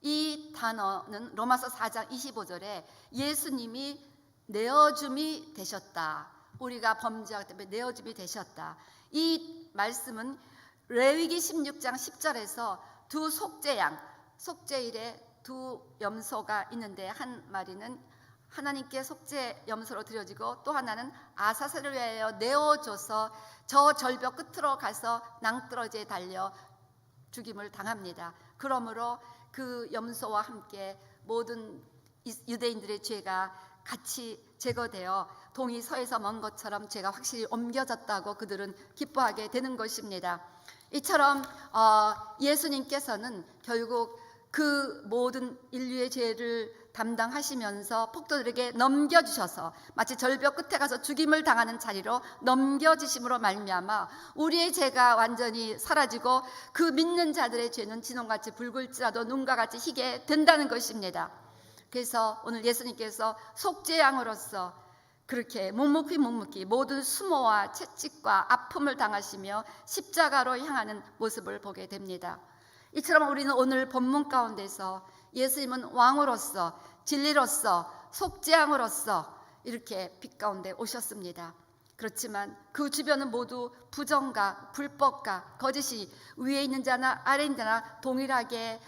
이 단어는 로마서 4장 25절에 예수님이 내어줌이 되셨다. 우리가 범죄하기 때문에 내어줌이 되셨다. 이 말씀은 레위기 16장 10절에서 두 속죄양, 속죄일에 두 염소가 있는데 한 마리는 하나님께 속죄 염소로 드려지고 또 하나는 아사셀을 위하여 내어줘서 저 절벽 끝으로 가서 낭떠러지에 달려 죽임을 당합니다. 그러므로 그 염소와 함께 모든 유대인들의 죄가 같이 제거되어 동이 서에서 먼 것처럼 죄가 확실히 옮겨졌다고 그들은 기뻐하게 되는 것입니다. 이처럼 예수님께서는 결국 그 모든 인류의 죄를 담당하시면서 폭도들에게 넘겨주셔서 마치 절벽 끝에 가서 죽임을 당하는 자리로 넘겨주심으로 말미암아 우리의 죄가 완전히 사라지고 그 믿는 자들의 죄는 진홍같이 붉을지라도 눈과 같이 희게 된다는 것입니다. 그래서 오늘 예수님께서 속죄양으로서 그렇게 묵묵히 모든 수모와 채찍과 아픔을 당하시며 십자가로 향하는 모습을 보게 됩니다. 이처럼 우리는 오늘 본문 가운데서 예수님은 왕으로서 진리로서 속죄양으로서 이렇게 빛 가운데 오셨습니다. 그렇지만 그 주변은 모두 부정과 불법과 거짓이 위에 있는 자나 아래에 있는 자나 동일하게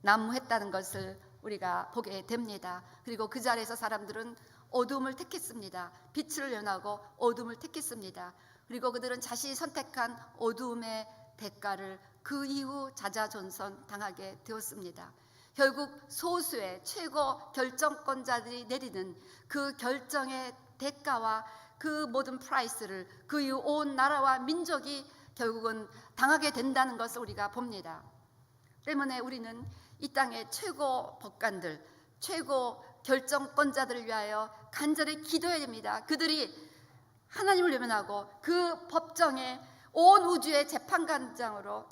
난무했다는 것을 우리가 보게 됩니다. 그리고 그 자리에서 사람들은 어둠을 택했습니다. 빛을 연하고 어둠을 택했습니다. 그리고 그들은 자신이 선택한 어둠의 대가를 그 이후 자자존선 당하게 되었습니다. 결국 소수의 최고 결정권자들이 내리는 그 결정의 대가와 그 모든 프라이스를 그 이후 온 나라와 민족이 결국은 당하게 된다는 것을 우리가 봅니다. 때문에 우리는 이 땅의 최고 법관들, 최고 결정권자들을 위하여 간절히 기도해야 됩니다. 그들이 하나님을 외면하고 그 법정에 온 우주의 재판관으로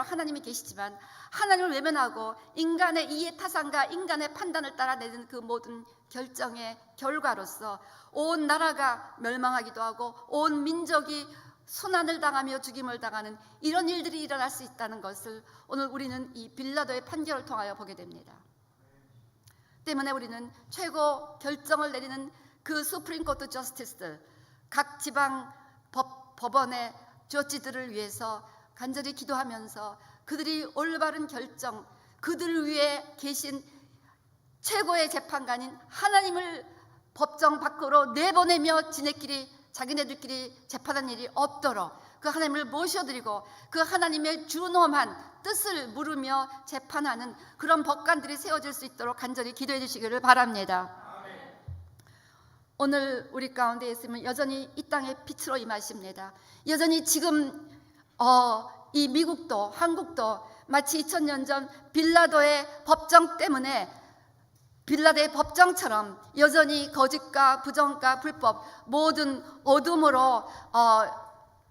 하나님이 계시지만 하나님을 외면하고 인간의 이해타산과 인간의 판단을 따라 내는 그 모든 결정의 결과로서 온 나라가 멸망하기도 하고 온 민족이 손안을 당하며 죽임을 당하는 이런 일들이 일어날 수 있다는 것을 오늘 우리는 이 빌라도의 판결을 통하여 보게 됩니다. 때문에 우리는 최고 결정을 내리는 그 수프림 코트 저스티스들, 각 지방 법원의 저지들을 위해서 간절히 기도하면서 그들이 올바른 결정, 그들을 위해 계신 최고의 재판관인 하나님을 법정 밖으로 내보내며 자기네들끼리 재판하는 일이 없도록 그 하나님을 모셔드리고 그 하나님의 준엄한 뜻을 물으며 재판하는 그런 법관들이 세워질 수 있도록 간절히 기도해 주시기를 바랍니다. 오늘 우리 가운데 예수님은 여전히 이 땅의 빛으로 임하십니다. 여전히 지금 이 미국도 한국도 마치 2000년 전 빌라도의 법정 때문에 빌라델 법정처럼 여전히 거짓과 부정과 불법 모든 어둠으로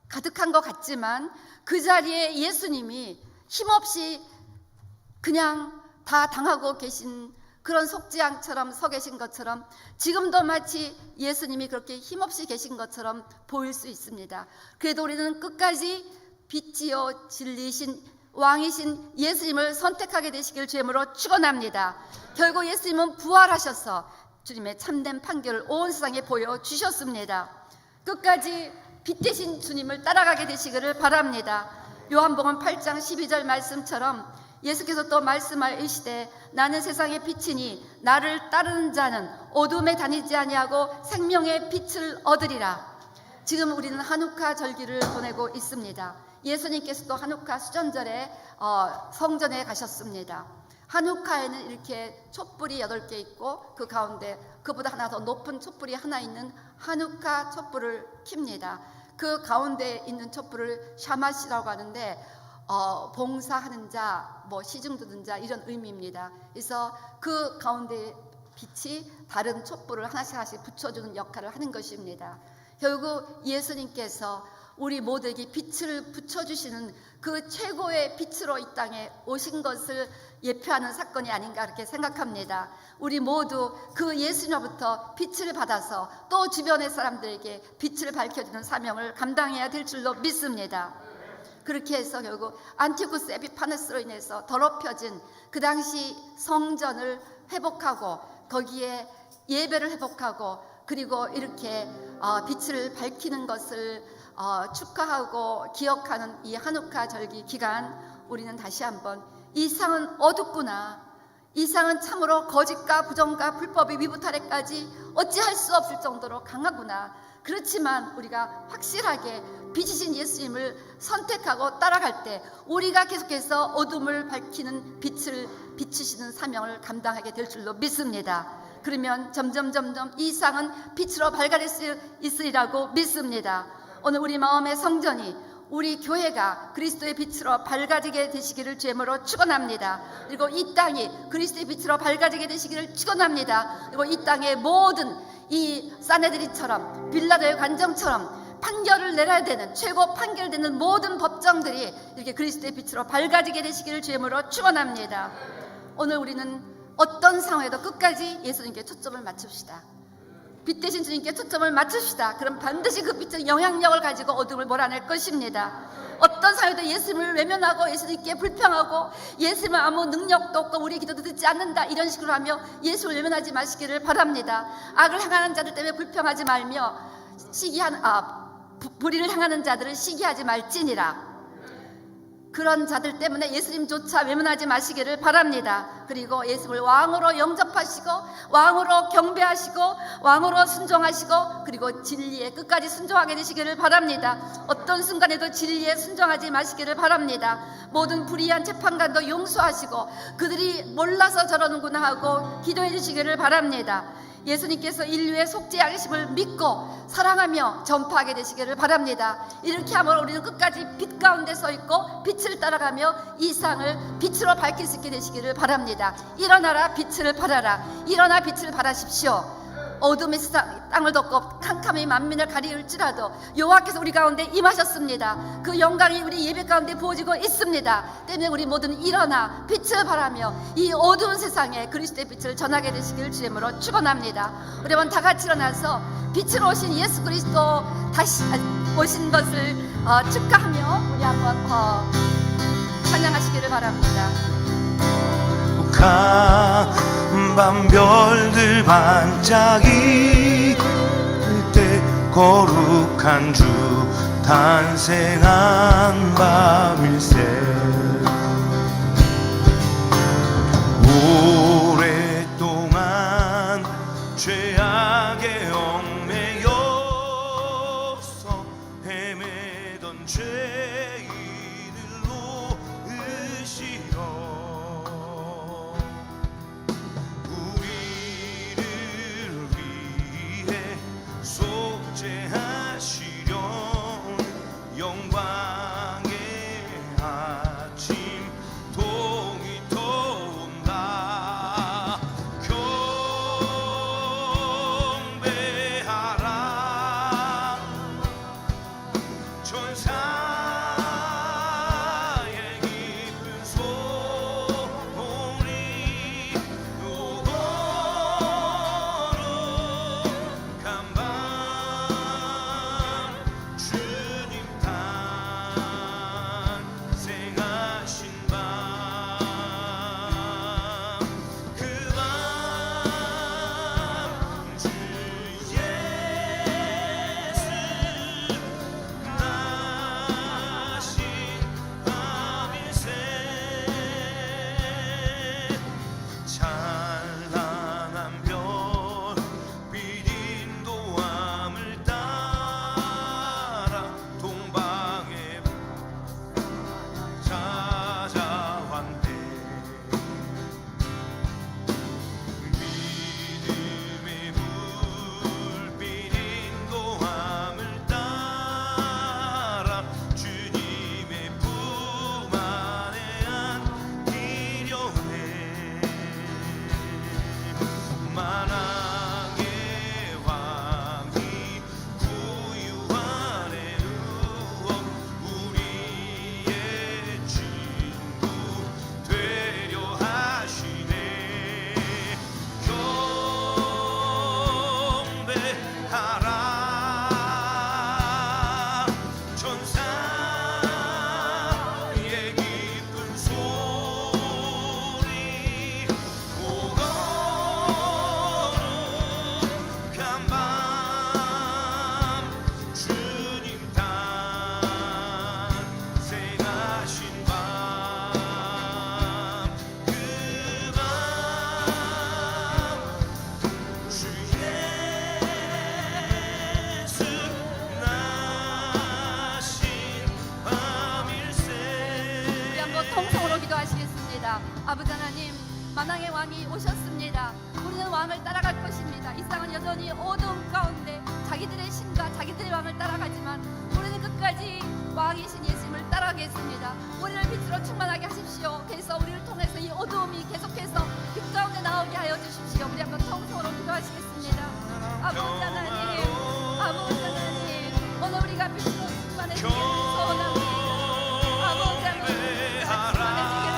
가득한 것 같지만 그 자리에 예수님이 힘없이 그냥 다 당하고 계신 그런 속죄양처럼 서 계신 것처럼 지금도 마치 예수님이 그렇게 힘없이 계신 것처럼 보일 수 있습니다. 그래도 우리는 끝까지 빛이요 진리신 왕이신 예수님을 선택하게 되시길 주님으로 축원합니다. 결국 예수님은 부활하셔서 주님의 참된 판결을 온 세상에 보여주셨습니다. 끝까지 빛 대신 주님을 따라가게 되시기를 바랍니다. 요한복음 8장 12절 말씀처럼 예수께서 또 말씀하시되 나는 세상의 빛이니 나를 따르는 자는 어둠에 다니지 아니하고 생명의 빛을 얻으리라. 지금 우리는 한우카 절기를 보내고 있습니다. 예수님께서도 한우카 수전절에 성전에 가셨습니다. 한우카에는 이렇게 촛불이 8개 있고 그 가운데 그보다 하나 더 높은 촛불이 하나 있는 한우카 촛불을 켭니다. 그 가운데 있는 촛불을 샤마시라고 하는데 봉사하는 자, 시중 듣는 자 이런 의미입니다. 그래서 그 가운데 빛이 다른 촛불을 하나씩 붙여주는 역할을 하는 것입니다. 결국 예수님께서 우리 모두에게 빛을 붙여주시는 그 최고의 빛으로 이 땅에 오신 것을 예표하는 사건이 아닌가 그렇게 생각합니다. 우리 모두 그 예수님으로부터 빛을 받아서 또 주변의 사람들에게 빛을 밝혀주는 사명을 감당해야 될 줄로 믿습니다. 그렇게 해서 결국 안티오쿠스 에피파네스로 인해서 더럽혀진 그 당시 성전을 회복하고 거기에 예배를 회복하고 그리고 이렇게 빛을 밝히는 것을 축하하고 기억하는 이 한우카 절기 기간 우리는 다시 한번 이 세상은 어둡구나, 이 세상은 참으로 거짓과 부정과 불법이 위부탈에까지 어찌할 수 없을 정도로 강하구나. 그렇지만 우리가 확실하게 빛이신 예수님을 선택하고 따라갈 때 우리가 계속해서 어둠을 밝히는 빛을 비추시는 사명을 감당하게 될 줄로 믿습니다. 그러면 점점 이 세상은 빛으로 밝아질 수 있으리라고 믿습니다. 오늘 우리 마음의 성전이 우리 교회가 그리스도의 빛으로 밝아지게 되시기를 주님으로 축원합니다. 그리고 이 땅이 그리스도의 빛으로 밝아지게 되시기를 축원합니다. 그리고 이 땅의 모든 이 사네드린처럼 빌라델 관정처럼 판결을 내려야 되는 최고 판결되는 모든 법정들이 이렇게 그리스도의 빛으로 밝아지게 되시기를 주님으로 축원합니다. 오늘 우리는 어떤 상황에도 끝까지 예수님께 초점을 맞춥시다. 빛 대신 주님께 초점을 맞춥시다. 그럼 반드시 그 빛은 영향력을 가지고 어둠을 몰아낼 것입니다. 어떤 상황에도 예수님을 외면하고 예수님께 불평하고 예수님은 아무 능력도 없고 우리의 기도도 듣지 않는다 이런 식으로 하며 예수를 외면하지 마시기를 바랍니다. 악을 행하는 자들 때문에 불평하지 말며 불의를 행하는 자들을 시기하지 말지니라. 그런 자들 때문에 예수님조차 외면하지 마시기를 바랍니다. 그리고 예수를 왕으로 영접하시고 왕으로 경배하시고 왕으로 순종하시고 그리고 진리에 끝까지 순종하게 되시기를 바랍니다. 어떤 순간에도 진리에 순종하지 마시기를 바랍니다. 모든 불의한 재판관도 용서하시고 그들이 몰라서 저러는구나 하고 기도해 주시기를 바랍니다. 예수님께서 인류의 속죄양심을 믿고 사랑하며 전파하게 되시기를 바랍니다. 이렇게 함으로 우리는 끝까지 빛 가운데 서 있고 빛을 따라가며 이 세상을 빛으로 밝힐 수 있게 되시기를 바랍니다. 일어나라 빛을 발하라. 일어나 빛을 발하십시오. 어둠의 땅을 덮고 캄캄히 만민을 가리울지라도 여호와께서 우리 가운데 임하셨습니다. 그 영광이 우리 예배 가운데 부어지고 있습니다. 때문에 우리 모두는 일어나 빛을 발하며 이 어두운 세상에 그리스도의 빛을 전하게 되시기를 주님으로 축원합니다. 우리 한번 다 같이 일어나서 빛으로 오신 예수 그리스도 다시 오신 것을 축하하며 우리 한번 찬양하시기를 바랍니다. 밤 별들 반짝일 때 거룩한 주 탄생한 밤일세. 오랫동안 죄악에 얽매여서 헤매던 죄인을 놓으시러 속죄하시려 영광의 아침 동이 터온다. 교회를 기도합니다. 아버지 하나님, 만왕의 왕이 오셨습니다. 우리는 왕을 따라갈 것입니다. 이 땅은 여전히 어두움 가운데 자기들의 신과 자기들의 왕을 따라가지만 우리는 끝까지 왕이신 예수님을 따라가겠습니다. 우리를 빛으로 충만하게 하십시오. 그래서 우리를 통해서 이 어두움이 계속해서 빛 가운데 나오게 하여 주십시오. 우리 한번 통성으로 기도하시겠습니다. 아버지 하나님, 아버지 하나님, 오늘 우리가 빛으로 충만해지기를 소원합니다. 아버지 하나님, 충만해지기를 소원합니다.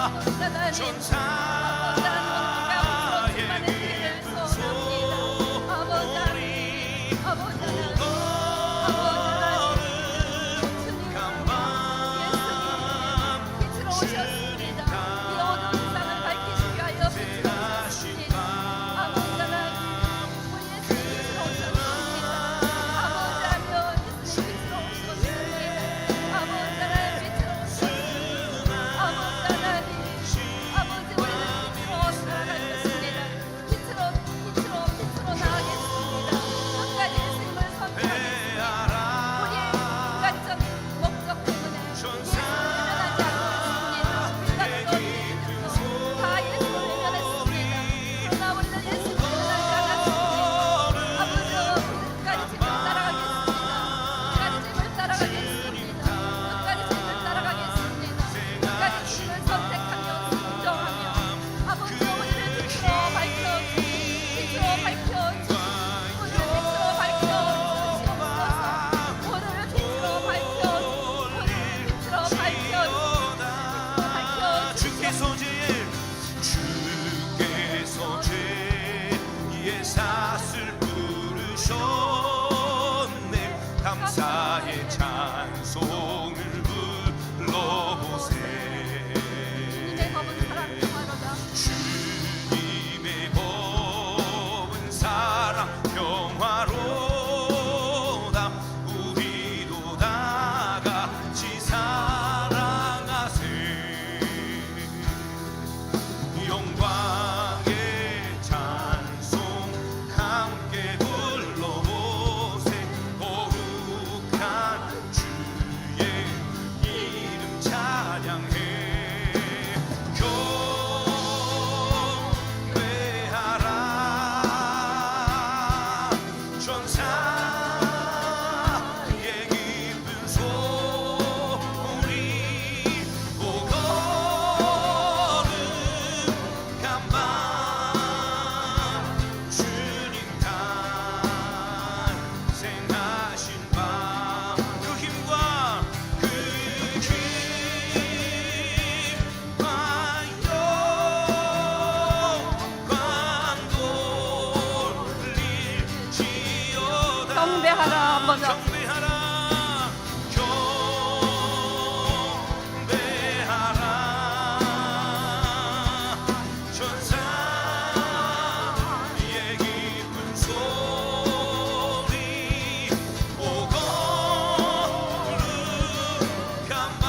아버지 하나님, 전사 주께서 죄의 삭을 부르셨네. 감사의 찬송을 불러보세. 주님의 법은 사랑 평화로다. 우리도 다 같이 사랑하세. 영광의 찬송 함께 불러보세. 거룩한 주의 이름 찬양해. 경배하라. 전사의 기쁜 소리 오거른 간밤 주님 탄생하신 밤. 그 힘과 영광 돌릴지어다. 경배하라. 먼저 경배하라. 경배하라. 전사의 기쁜 소리 오거룩한 밤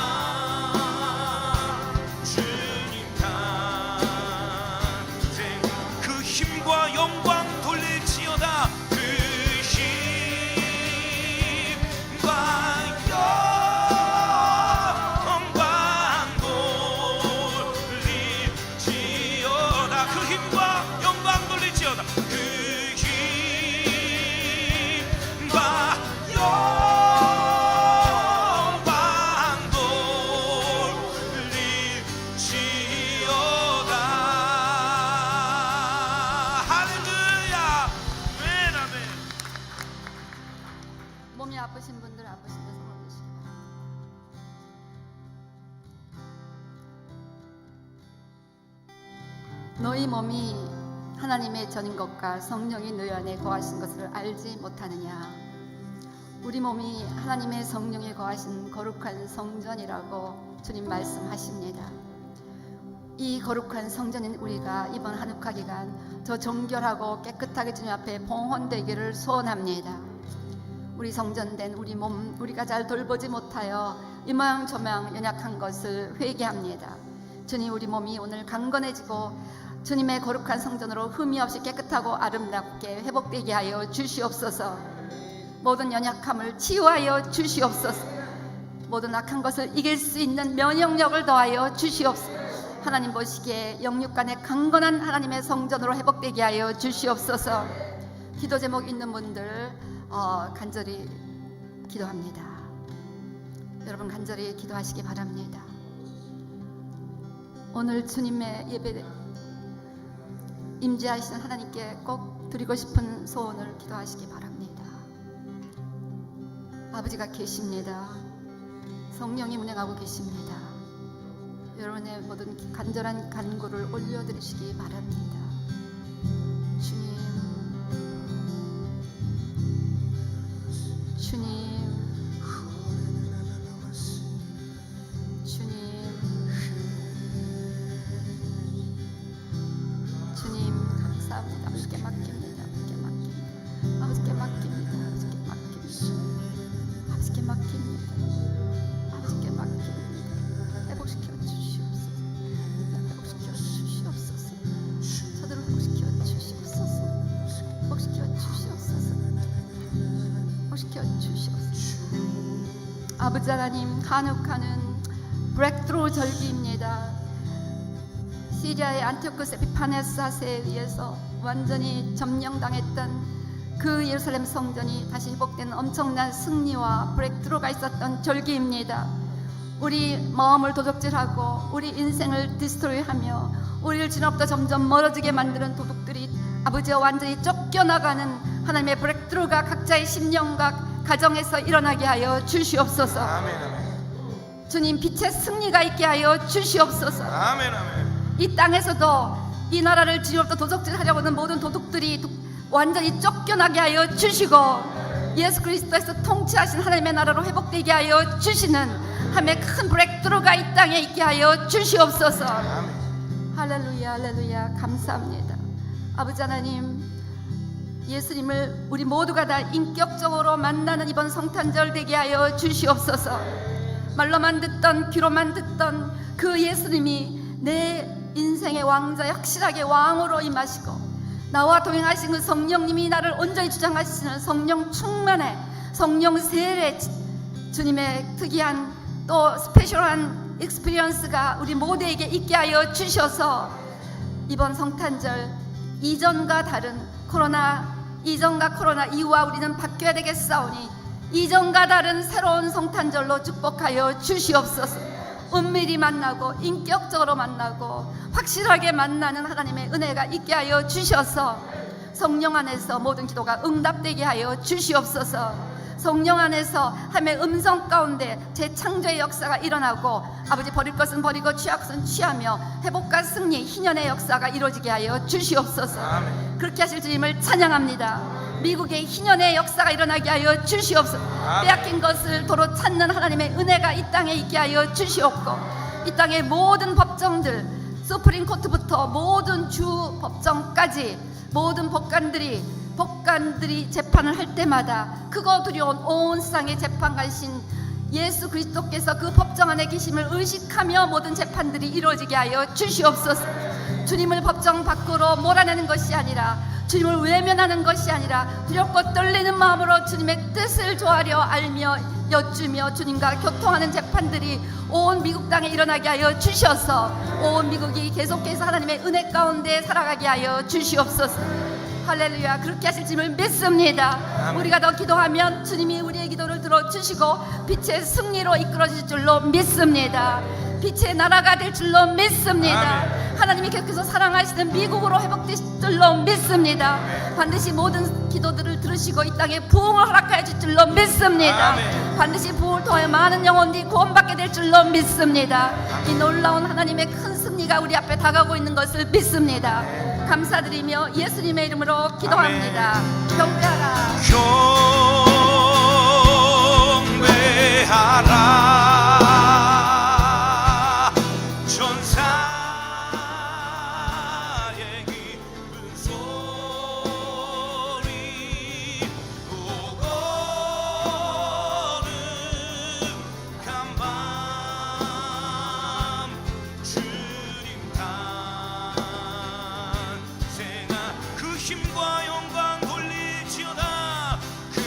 주님 탄생. 그 힘과 영광 돌릴지어다. 그 힘과 영광 돌릴지어다. 그 힘과 영광 돌릴지어다. 그 힘과 영광 돌릴지어다. 할렐루야. 아멘, 아멘. 몸이 아프신 분들 아프신 데 손을 드시기 바랍니다. 너희 몸이 하나님의 전인 것과 성령이 너희 안에 거하신 것을 알지 못하느냐. 우리 몸이 하나님의 성령이 거하신 거룩한 성전이라고 주님 말씀하십니다. 이 거룩한 성전인 우리가 이번 한우카 기간 더 정결하고 깨끗하게 주님 앞에 봉헌되기를 소원합니다. 우리 성전된 우리 몸, 우리가 잘 돌보지 못하여 이 모양 저 모양 연약한 것을 회개합니다. 주님, 우리 몸이 오늘 강건해지고 주님의 거룩한 성전으로 흠이 없이 깨끗하고 아름답게 회복되게 하여 주시옵소서. 모든 연약함을 치유하여 주시옵소서. 모든 악한 것을 이길 수 있는 면역력을 더하여 주시옵소서. 하나님 보시기에 영육 간의 강건한 하나님의 성전으로 회복되게 하여 주시옵소서. 기도 제목 있는 분들 간절히 기도합니다. 여러분 간절히 기도하시기 바랍니다. 오늘 주님의 예배 임재하시는 하나님께 꼭 드리고 싶은 소원을 기도하시기 바랍니다. 아버지가 계십니다. 성령이 운행하고 계십니다. 여러분의 모든 간절한 간구를 올려드리시기 바랍니다. 주님, 주님, 주님, 감사합니다. 아버지께 맡깁니다. 아버지께 맡깁니다. 아버지께 맡깁니다. 아버지께 맡깁니다. 아버지께 맡깁니다. 회복시켜 주시옵소서. 회복시켜 주시옵소서. 저들을 회복시켜 주시옵소서. 회복시켜 주시옵소서. 회복시켜 주시옵소서. 아버지 하나님, 한욱하는 브렉트루 절기입니다. 시리아의 안티오쿠스 에피파네사스에 의해서 완전히 점령당했던 그 예루살렘 성전이 다시 회복되는 엄청난 승리와 브레이크트루가 있었던 절기입니다. 우리 마음을 도적질하고 우리 인생을 디스트로이하며 우리를 주님로부터 점점 멀어지게 만드는 도둑들이 아버지와 완전히 쫓겨나가는 하나님의 브레이크트루가 각자의 심령과 가정에서 일어나게 하여 주시옵소서. 아멘, 아멘. 주님, 빛의 승리가 있게 하여 주시옵소서. 아멘, 아멘. 이 땅에서도 이 나라를 주님으로부터 도적질하려고 하는 모든 도둑들이 완전히 쫓겨나게 하여 주시고 예수 그리스도에서 통치하신 하나님의 나라로 회복되게 하여 주시는 하나님의 큰 브레이크트루가 이 땅에 있게 하여 주시옵소서. 할렐루야, 할렐루야. 감사합니다. 아버지 하나님, 예수님을 우리 모두가 다 인격적으로 만나는 이번 성탄절 되게 하여 주시옵소서. 말로만 듣던 귀로만 듣던 그 예수님이 내 인생의 왕자에 확실하게 왕으로 임하시고 나와 동행하신 그 성령님이 나를 온전히 주장하시는 성령 충만의 성령 세례, 주님의 특이한 또 스페셜한 익스피리언스가 우리 모두에게 있게 하여 주셔서 이번 성탄절 이전과 다른 코로나 이전과 코로나 이후와 우리는 바뀌어야 되겠사오니 이전과 다른 새로운 성탄절로 축복하여 주시옵소서. 은밀히 만나고 인격적으로 만나고 확실하게 만나는 하나님의 은혜가 있게 하여 주셔서 성령 안에서 모든 기도가 응답되게 하여 주시옵소서. 성령 안에서 하나님의 음성 가운데 재창조의 역사가 일어나고 아버지 버릴 것은 버리고 취할 것은 취하며 회복과 승리 희년의 역사가 이루어지게 하여 주시옵소서. 아멘. 그렇게 하실 주님을 찬양합니다. 미국의 희년의 역사가 일어나게 하여 주시옵소서. 빼앗긴 것을 도로 찾는 하나님의 은혜가 이 땅에 있게 하여 주시옵고 이 땅의 모든 법정들 수프림 코트부터 모든 주 법정까지 모든 법관들이 재판을 할 때마다 크고 두려운 온 세상의 재판관이신 예수 그리스도께서 그 법정 안에 계심을 의식하며 모든 재판들이 이루어지게 하여 주시옵소서. 주님을 법정 밖으로 몰아내는 것이 아니라 주님을 외면하는 것이 아니라 두렵고 떨리는 마음으로 주님의 뜻을 조아려 알며 여쭈며 주님과 교통하는 재판들이 온 미국 땅에 일어나게 하여 주셔서 온 미국이 계속해서 하나님의 은혜 가운데 살아가게 하여 주시옵소서. 할렐루야. 그렇게 하실 주님을 믿습니다. 우리가 더 기도하면 주님이 우리의 기도를 들어주시고 빛의 승리로 이끌어질 줄로 믿습니다. 빛의 나라가 될 줄로 믿습니다. 하나님이 계속해서 사랑하시는 미국으로 회복되실 줄로 믿습니다. 반드시 모든 기도들을 들으시고 이 땅에 부흥을 허락하여 줄 줄로 믿습니다. 반드시 부흥을 통해 많은 영혼들이 구원받게 될 줄로 믿습니다. 이 놀라운 하나님의 큰 승리가 우리 앞에 다가오고 있는 것을 믿습니다. 감사드리며 예수님의 이름으로 기도합니다. 경배하라. 경배하라. 천사의 기쁜 소리 오고는 간밤 주님 탄생아 그 힘과 영광 돌릴지어다 그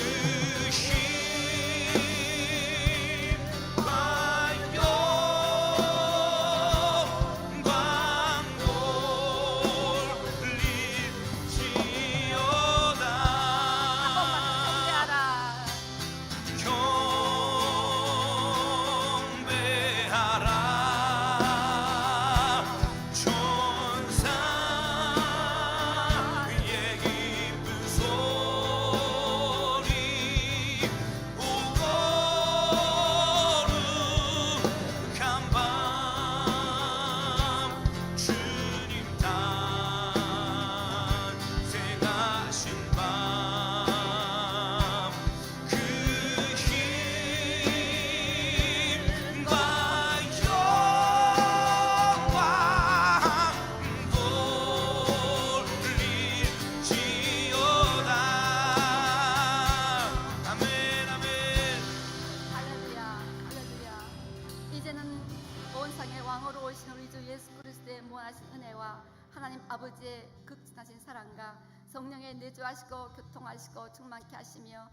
인도하시고 교통하시고 충만케 하시며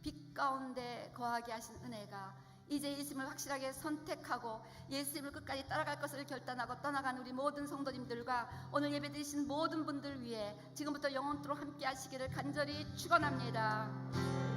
빛 가운데 거하게 하신 은혜가 이제 예수님을 확실하게 선택하고 예수님을 끝까지 따라갈 것을 결단하고 떠나간 우리 모든 성도님들과 오늘 예배드리신 모든 분들 위해 지금부터 영원토록 함께 하시기를 간절히 축원합니다.